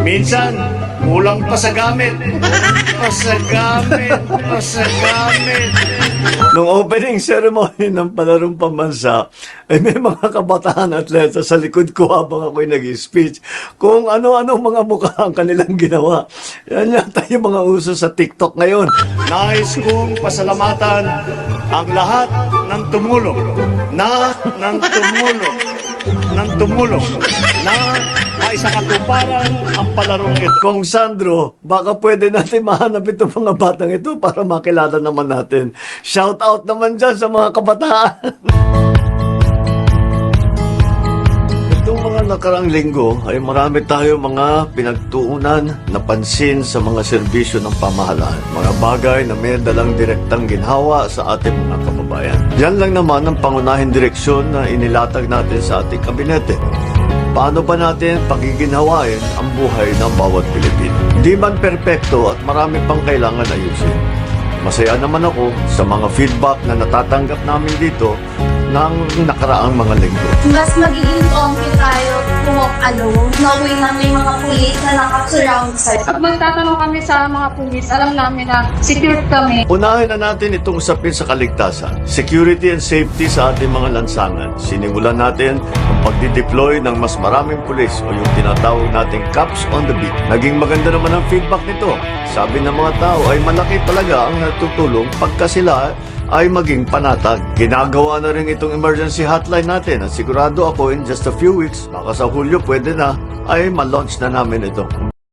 Minsan, kulang pa sa gamit. Pa sa gamit. Nung opening ceremony ng palarong pambansa, ay may mga kabataan atleta sa likod ko habang ako'y nag-speech kung ano-ano mga mukha ang kanilang ginawa. Yan yata yung mga uso sa TikTok ngayon. Nais kong pasalamatan ang lahat ng tumulong na ay sa katuparan ang palarong ito. Kung Sandro, baka pwede natin mahanap itong mga batang ito para makilala naman natin. Shout out naman dyan sa mga kabataan. Itong mga nakaraang linggo ay marami tayo mga pinagtuunan na pansin sa mga serbisyo ng pamahalaan. Mga bagay na may dalang direktang ginhawa sa ating mga kababayan. Yan lang naman ang pangunahing direksyon na inilatag natin sa ating kabinete. Paano ba natin pagiginhawain ang buhay ng bawat Pilipino? Di man perpekto at marami pang kailangan ayusin. Masaya naman ako sa mga feedback na natatanggap namin dito ng nakaraang mga linggo. Mas magiging confident tayo to walk alone, knowing na may mga pulis na nakasurround sa'yo. Pag magtatanong kami sa mga pulis, alam namin na secure kami. Unahin na natin itong usapin sa kaligtasan, security and safety sa ating mga lansangan. Sinimulan natin ang pagdideploy ng mas maraming pulis o yung tinatawag nating cops on the beat. Naging maganda naman ang feedback nito. Sabi ng mga tao ay malaki talaga ang natutulong pagka sila ay maging panatag. Ginagawa na rin itong emergency hotline natin at sigurado ako in just a few weeks, baka sa Hulyo pwede na, ay ma-launch na namin ito.